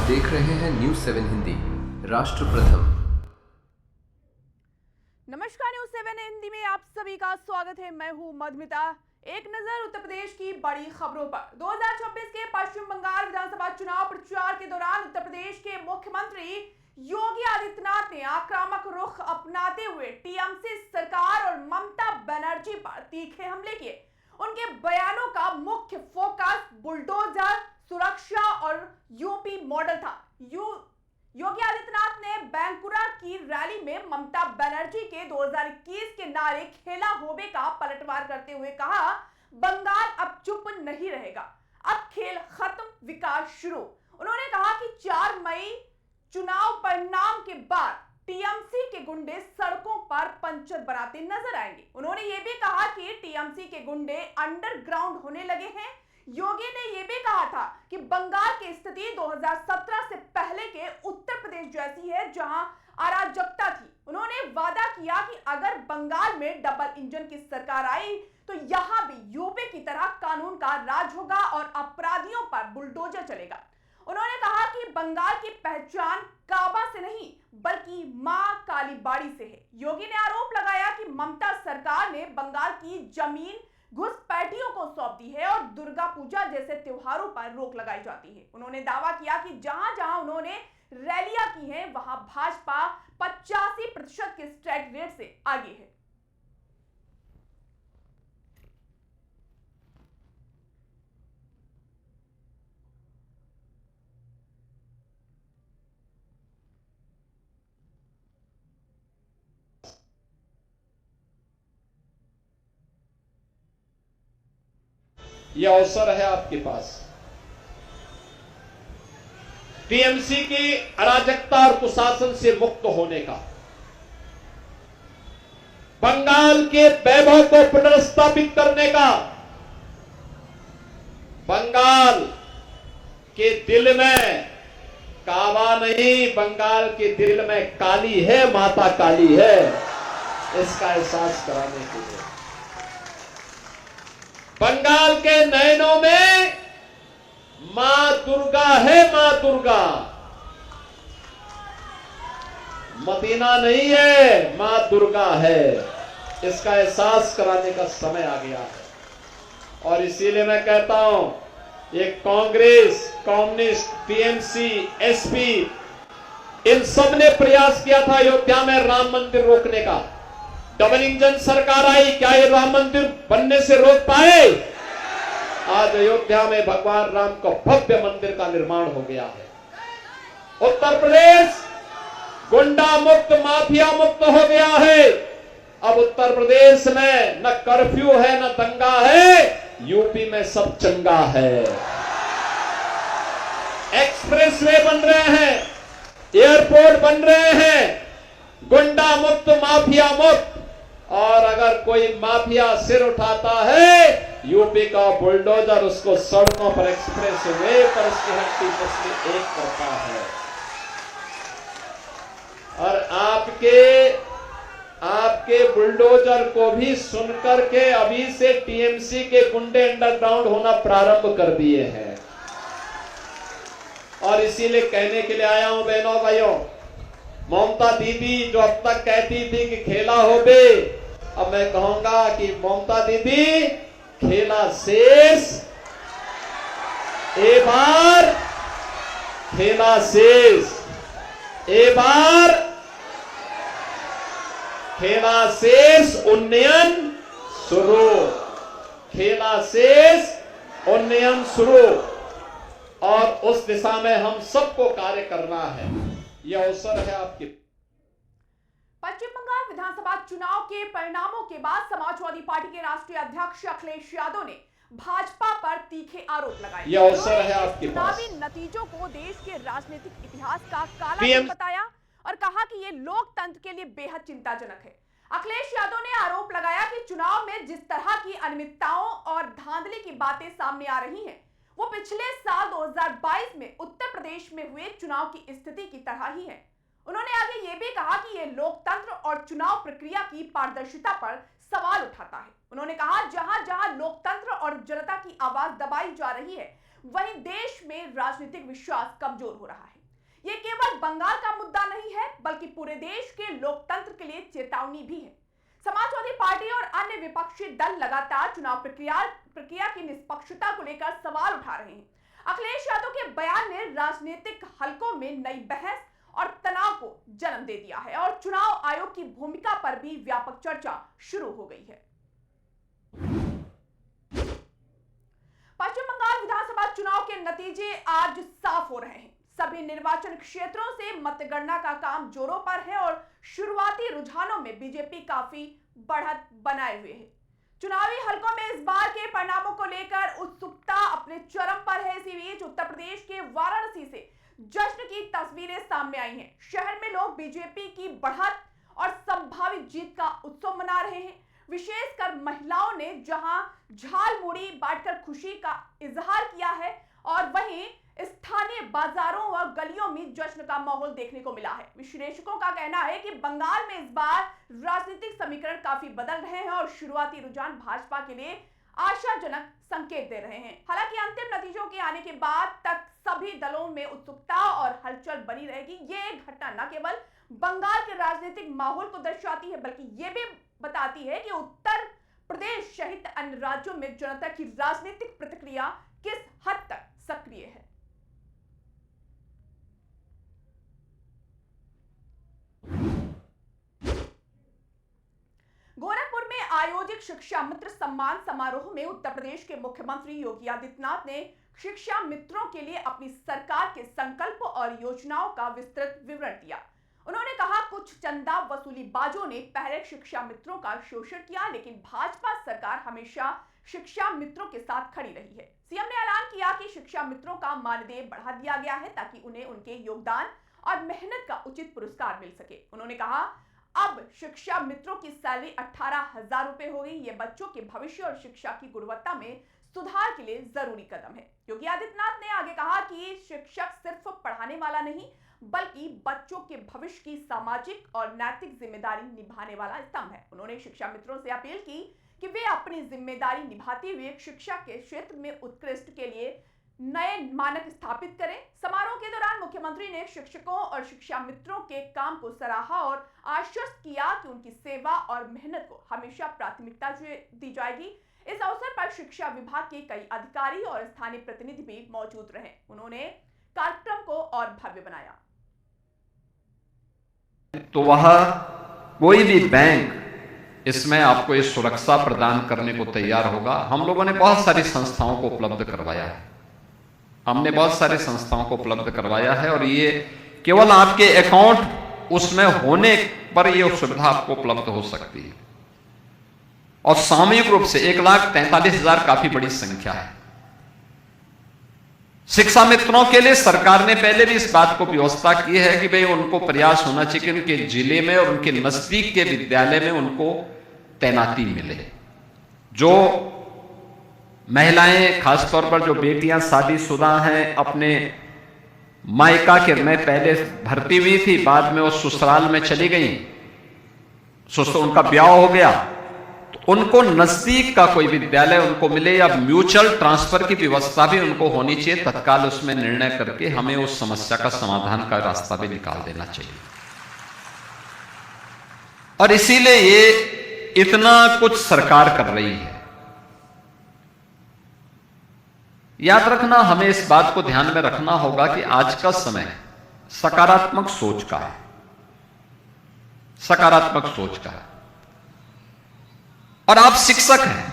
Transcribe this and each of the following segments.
देख रहे हैं न्यूज़ 7 हिंदी, राष्ट्र प्रथम। नमस्कार, न्यूज़ 7 हिंदी में आप सभी का स्वागत है। मैं हूं मधुमिता। एक नजर उत्तर प्रदेश की बड़ी खबरों पर। 2026 के पश्चिम बंगाल विधानसभा चुनाव प्रचार के दौरान उत्तर प्रदेश के मुख्यमंत्री योगी आदित्यनाथ ने आक्रामक रुख अपनाते हुए टीएमसी सरकार और ममता बनर्जी पर तीखे हमले किए। उनके बयानों का मुख्य फोकस बुलडोजर, सुरक्षा और यूपी मॉडल था। योगी आदित्यनाथ ने बैंकुरा की रैली में ममता बनर्जी के 2021 के नारे खेला होबे का पलटवार करते हुए कहा, बंगाल अब चुप नहीं रहेगा, अब खेल खत्म, विकास शुरू। उन्होंने कहा कि 4 मई चुनाव परिणाम के बाद टीएमसी के गुंडे सड़कों पर पंचर बनाते नजर आएंगे। उन्होंने यह भी कहा कि टीएमसी के गुंडे अंडरग्राउंड होने लगे हैं। योगी ने यह भी कहा था कि बंगाल की स्थिति 2017 से पहले के उत्तर प्रदेश जैसी है, जहां अराजकता थी। उन्होंने वादा किया कि अगर बंगाल में डबल इंजन की सरकार आई तो यहां भी यूपी की तरह कानून का राज होगा और अपराधियों पर बुलडोजर चलेगा। उन्होंने कहा कि बंगाल की पहचान काबा से नहीं बल्कि मां कालीबाड़ी से है। योगी ने आरोप लगाया कि ममता सरकार ने बंगाल की जमीन घुसपैठियों को सौंप दी है और दुर्गा पूजा जैसे त्योहारों पर रोक लगाई जाती है। उन्होंने दावा किया कि जहां जहां उन्होंने रैलियां की हैं वहां भाजपा 85% के स्ट्राइक रेट से आगे है। यह अवसर है आपके पास टीएमसी की अराजकता और कुशासन से मुक्त होने का, बंगाल के वैभव को पुनर्स्थापित करने का। बंगाल के दिल में काबा नहीं, बंगाल के दिल में काली है, माता काली है, इसका एहसास कराने के लिए बंगाल के नयनों में मां दुर्गा है। मां दुर्गा मदीना नहीं है, मां दुर्गा है, इसका एहसास कराने का समय आ गया है। और इसीलिए मैं कहता हूं, ये कांग्रेस, कम्युनिस्ट, टीएमसी, एसपी, इन सब ने प्रयास किया था अयोध्या में राम मंदिर रोकने का। डबल इंजन सरकार आई, क्या ये राम मंदिर बनने से रोक पाए? आज अयोध्या में भगवान राम का भव्य मंदिर का निर्माण हो गया है। उत्तर प्रदेश गुंडा मुक्त, माफिया मुक्त हो गया है। अब उत्तर प्रदेश में न कर्फ्यू है, न दंगा है, यूपी में सब चंगा है। एक्सप्रेसवे बन रहे हैं, एयरपोर्ट बन रहे हैं, गुंडा मुक्त, माफिया मुक्त। और अगर कोई माफिया सिर उठाता है, यूपी का बुलडोजर उसको सड़कों पर, एक्सप्रेस वे पर उसकी हड्डी पसली एक करता है। और आपके बुलडोजर को भी सुनकर के अभी से टीएमसी के गुंडे अंडरग्राउंड होना प्रारंभ कर दिए हैं। और इसीलिए कहने के लिए आया हूं बहनों भाइयों, ममता दीदी जो अब तक कहती थी कि खेला होबे, अब मैं कहूंगा कि ममता दीदी खेला शेष, ए बार खेला शेष, ए बार खेला शेष, उन्नयन शुरू, खेला शेष, उन्नयन शुरू। और उस दिशा में हम सबको कार्य करना है। यह अवसर है आपके। पश्चिम बंगाल विधानसभा चुनाव के परिणामों के बाद समाजवादी पार्टी के राष्ट्रीय अध्यक्ष अखिलेश यादव ने भाजपा पर तीखे आरोप लगाए। यह अवसर है आपके पास। चुनावी नतीजों को देश के राजनीतिक इतिहास का काला दिन बताया और कहा कि ये लोकतंत्र के लिए बेहद चिंताजनक है। अखिलेश यादव ने आरोप लगाया कि चुनाव में जिस तरह की अनियमितताओं और धांधली की बातें सामने आ रही हैं, वो पिछले साल 2022 में उत्तर प्रदेश में हुए चुनाव की स्थिति की तरह ही है। उन्होंने आगे ये भी कहा कि ये लोकतंत्र और चुनाव प्रक्रिया की पारदर्शिता पर सवाल उठाता है। उन्होंने कहा, जहां जहां लोकतंत्र और जनता की आवाज दबाई जा रही है, वहीं देश में राजनीतिक विश्वास कमजोर हो रहा है। ये केवल बंगाल का मुद्दा नहीं है बल्कि पूरे देश के लोकतंत्र के लिए चेतावनी भी है। समाजवादी पार्टी और अन्य विपक्षी दल लगातार चुनाव प्रक्रिया की निष्पक्षता को लेकर सवाल उठा रहे हैं। अखिलेश यादव के बयान ने राजनीतिक हलकों में नई बहस और तनाव को जन्म दे दिया है और चुनाव आयोग की भूमिका पर भी व्यापक चर्चा शुरू हो गई है। पश्चिम बंगाल विधानसभा चुनाव के नतीजे आज साफ हो रहे हैं। सभी निर्वाचन क्षेत्रों से मतगणना का काम जोरों पर है और शुरुआती रुझानों में बीजेपी काफी बढ़त बनाए हुए है। चुनावी हलकों में इस बार के परिणामों को लेकर उत्सुकता अपने चरम पर है। इसी बीच उत्तर प्रदेश के वाराणसी से जश्न की तस्वीरें सामने आई हैं। शहर में लोग बीजेपी की बढ़त और संभावित जीत का उत्सव मना रहे हैं। विशेषकर महिलाओं ने जहां झाल मुड़ी बांटकर खुशी का इजहार किया है और वहीं स्थानीय बाजारों और गलियों में जश्न का माहौल देखने को मिला है। विश्लेषकों का कहना है कि बंगाल में इस बार राजनीतिक समीकरण काफी बदल रहे हैं और शुरुआती रुझान भाजपा के लिए आशाजनक संकेत दे रहे हैं। हालांकि अंतिम नतीजों के आने के बाद तक सभी दलों में उत्सुकता और हलचल बनी रहेगी। ये घटना न केवल बंगाल के राजनीतिक माहौल को दर्शाती है बल्कि ये भी बताती है कि उत्तर प्रदेश सहित अन्य राज्यों में जनता की राजनीतिक प्रतिक्रिया किस हद तक सक्रिय है। गोरखपुर में आयोजित शिक्षा मित्र सम्मान समारोह में उत्तर प्रदेश के मुख्यमंत्री योगी आदित्यनाथ ने शिक्षा मित्रों के लिए अपनी सरकार के संकल्प और योजनाओं का विस्तृत विवरण दिया। उन्होंने कहा, कुछ चंदा वसूलीबाजों ने पहले शिक्षा मित्रों का शोषण किया, लेकिन भाजपा सरकार हमेशा शिक्षा मित्रों के साथ खड़ी रही है। सीएम ने ऐलान किया कि शिक्षा मित्रों का मानदेय बढ़ा दिया गया है ताकि उन्हें उनके योगदान और मेहनत का उचित पुरस्कार मिल सके। उन्होंने कहा, अब शिक्षा मित्रों की सैलरी 18,000 रुपए हो गई। ये बच्चों के भविष्य और शिक्षा की गुणवत्ता में सुधार के लिए जरूरी कदम है। योगी आदित्यनाथ ने आगे कहा कि शिक्षक सिर्फ पढ़ाने वाला नहीं बल्कि बच्चों के भविष्य की सामाजिक और नैतिक जिम्मेदारी निभाने वाला स्तंभ है। उन्होंने शिक्षा मित्रों से अपील की कि वे अपनी जिम्मेदारी निभाते हुए शिक्षा के क्षेत्र में उत्कृष्ट के लिए नए मानक स्थापित करें। समारोह के दौरान मुख्यमंत्री ने शिक्षकों और शिक्षा मित्रों के काम को सराहा और आश्वस्त किया कि उनकी सेवा और मेहनत को हमेशा प्राथमिकता दी जाएगी। इस अवसर पर शिक्षा विभाग के कई अधिकारी और स्थानीय प्रतिनिधि भी मौजूद रहे। उन्होंने कार्यक्रम को और भव्य बनाया। तो वह कोई भी बैंक इसमें आपको ये सुरक्षा प्रदान करने को तैयार होगा। हम लोगों ने बहुत सारी संस्थाओं को उपलब्ध करवाया है, हमने बहुत सारी संस्थाओं को उपलब्ध करवाया है और ये केवल आपके अकाउंट उसमें होने पर ये सुविधा आपको उपलब्ध हो सकती है। और सामूहिक रूप से 1,43,000 काफी बड़ी संख्या है। शिक्षा मित्रों के लिए सरकार ने पहले भी इस बात को व्यवस्था की है कि भाई उनको प्रयास होना चाहिए कि उनके जिले में और उनके नजदीक के विद्यालय में उनको तैनाती मिले। जो महिलाएं, खासतौर पर जो बेटियां शादीशुदा हैं, अपने मायका के में पहले भर्ती हुई थी, बाद में वो ससुराल में चली गई, उनका ब्याह हो गया, तो उनको नजदीक का कोई विद्यालय उनको मिले या म्यूचुअल ट्रांसफर की व्यवस्था भी उनको होनी चाहिए। तत्काल उसमें निर्णय करके हमें उस समस्या का समाधान का रास्ता भी निकाल देना चाहिए। और इसीलिए ये इतना कुछ सरकार कर रही है। याद रखना, हमें इस बात को ध्यान में रखना होगा कि आज का समय सकारात्मक सोच का है, सकारात्मक सोच का है। और आप शिक्षक हैं,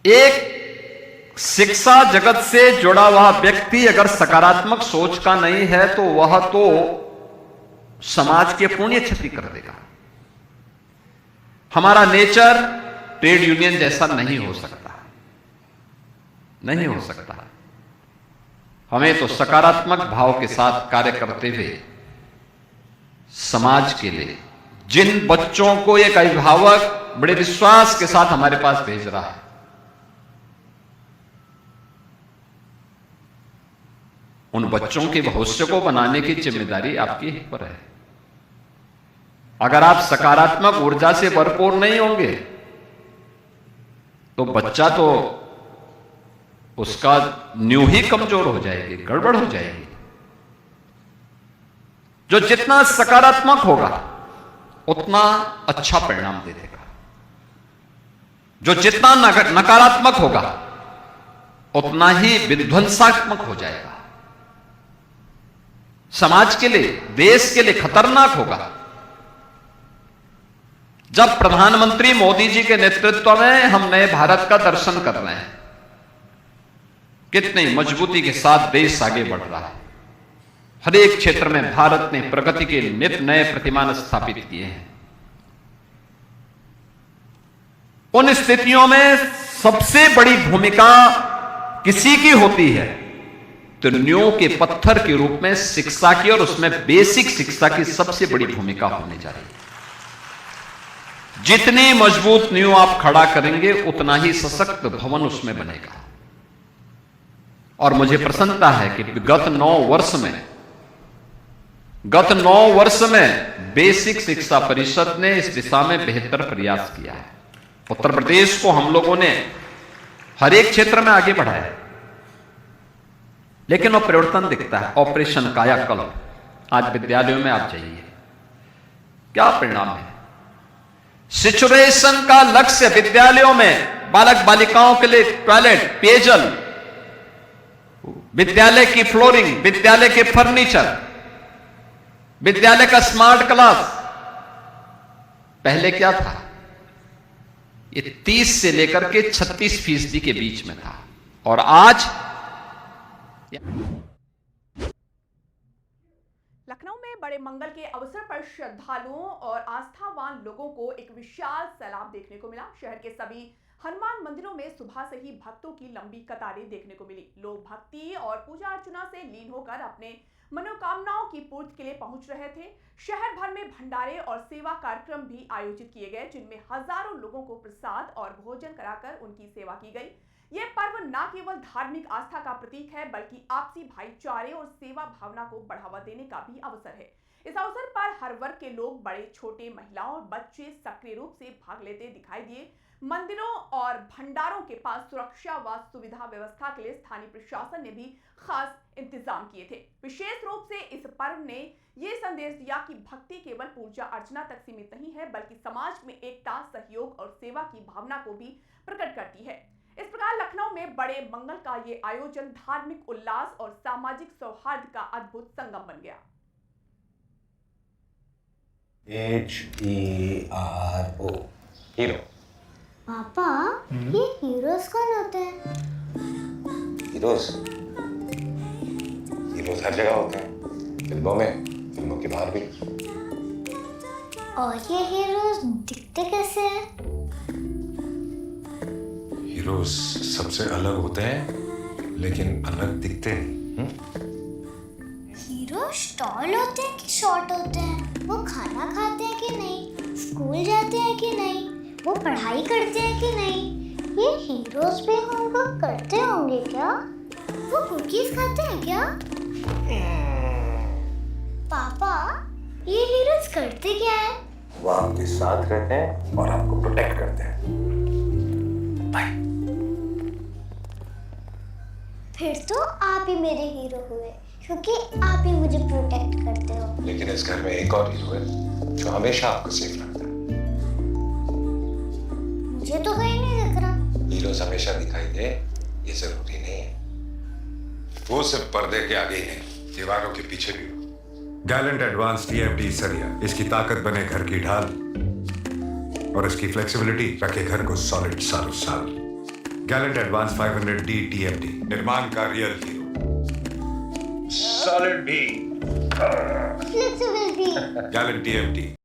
एक शिक्षा जगत से जुड़ा हुआ व्यक्ति अगर सकारात्मक सोच का नहीं है तो वह तो समाज की पुण्य क्षति कर देगा। हमारा नेचर ट्रेड यूनियन जैसा नहीं हो सकता, नहीं हो सकता। हमें तो सकारात्मक भाव के साथ कार्य करते हुए समाज के लिए, जिन बच्चों को एक अभिभावक बड़े विश्वास के साथ हमारे पास भेज रहा है, उन बच्चों के भविष्य को बनाने की जिम्मेदारी आपकी पर है। अगर आप सकारात्मक ऊर्जा से भरपूर नहीं होंगे तो बच्चा तो उसका न्यू ही कमजोर हो जाएगी, गड़बड़ हो जाएगी। जो जितना सकारात्मक होगा उतना अच्छा परिणाम दे देगा, जो जितना नकारात्मक होगा उतना ही विध्वंसात्मक हो जाएगा, समाज के लिए, देश के लिए खतरनाक होगा। जब प्रधानमंत्री मोदी जी के नेतृत्व में हम नए भारत का दर्शन कर रहे हैं, कितनी मजबूती के साथ देश आगे बढ़ रहा है। हर एक क्षेत्र में भारत ने प्रगति के नित नए प्रतिमान स्थापित किए हैं। उन स्थितियों में सबसे बड़ी भूमिका किसी की होती है तो नींव के पत्थर के रूप में शिक्षा की, और उसमें बेसिक शिक्षा की सबसे बड़ी भूमिका होने जा रही है। जितनी मजबूत नींव आप खड़ा करेंगे उतना ही सशक्त भवन उसमें बनेगा। और मुझे प्रसन्नता है कि गत 9 वर्ष में बेसिक शिक्षा परिषद ने इस दिशा में बेहतर प्रयास किया है। उत्तर प्रदेश को हम लोगों ने हर एक क्षेत्र में आगे बढ़ाया है, लेकिन वो परिवर्तन दिखता है। ऑपरेशन कायाकल्प, आज विद्यालयों में आप जाइए, क्या परिणाम है। सिचुएशन का लक्ष्य विद्यालयों में बालक बालिकाओं के लिए टॉयलेट, पेयजल, विद्यालय की फ्लोरिंग, विद्यालय के फर्नीचर, विद्यालय का स्मार्ट क्लास। पहले क्या था, ये 30 से लेकर के 36% के बीच में था, और आज लखनऊ में बड़े मंगल के अवसर पर श्रद्धालुओं और आस्थावान लोगों को एक विशाल सैलाब देखने को मिला। शहर के सभी हनुमान मंदिरों में सुबह से ही भक्तों की लंबी कतारें देखने को मिली। लोग भक्ति और पूजा अर्चना से लीन होकर अपने मनोकामनाओं की पूर्ति के लिए पहुंच रहे थे। शहर भर में भंडारे और सेवा कार्यक्रम भी आयोजित किए गए, जिनमें हजारों लोगों को प्रसाद और भोजन कराकर उनकी सेवा की गई। यह पर्व न केवल धार्मिक आस्था का प्रतीक है, बल्कि आपसी भाईचारे और सेवा भावना को बढ़ावा देने का भी अवसर है। इस अवसर पर हर वर्ग के लोग, बड़े छोटे, महिलाओं और बच्चे सक्रिय रूप से भाग लेते दिखाई दिए। मंदिरों और भंडारों के पास सुरक्षा व सुविधा व्यवस्था के लिए स्थानीय प्रशासन ने भी खास इंतजाम किए थे। विशेष रूप से इस पर्व ने ये संदेश दिया कि भक्ति केवल पूजा अर्चना तक सीमित नहीं है, बल्कि समाज में एकता, सहयोग और सेवा की भावना को भी प्रकट करती है। इस प्रकार लखनऊ में बड़े मंगल का ये आयोजन धार्मिक उल्लास और सामाजिक सौहार्द का अद्भुत संगम बन गया। HERO hero. पापा, ये हीरोज कौन होते हैं? हीरोज हर जगह होते हैं, फिल्मों में, फिल्मों के बाहर भी। और ये हीरोज दिखते कैसे हैं? हीरोज सबसे अलग होते हैं, लेकिन अलग दिखते नहीं। हीरो टॉल होते हैं कि शॉर्ट होते हैं? वो खाना खाते हैं कि नहीं? स्कूल जाते हैं कि नहीं? वो पढ़ाई करते हैं कि नहीं? ये हीरोज भी होमवर्क करते होंगे क्या? वो कुकीज खाते हैं क्या? पापा, ये हीरोज करते क्या है? वो आपके साथ रहते हैं और आपको प्रोटेक्ट करते हैं। बाय। फिर तो आप ही मेरे हीरो हुए, क्योंकि आप ही मुझे प्रोटेक्ट करते हो। लेकिन इस घर में एक और हीरो है जो हमेशा आपको सेफ रखता है। मुझे तो कहीं नहीं दिख रहा। हीरोज हमेशा दिखाई दे ये जरूरी नहीं है। वो सिर्फ पर्दे के आगे ही नहीं, दीवारों के पीछे भी हो। गैलेंट एडवांस TMT सरिया, इसकी ताकत बने घर की ढाल और इसकी फ्लेक्सिबिलिटी रखे घर को सॉलिड सालों साल। गैलेंट एडवांस 500D TMT, निर्माण का रियल हीरो। सॉलिड भी, फ्लेक्सिबिलिटी। Gallant TMT।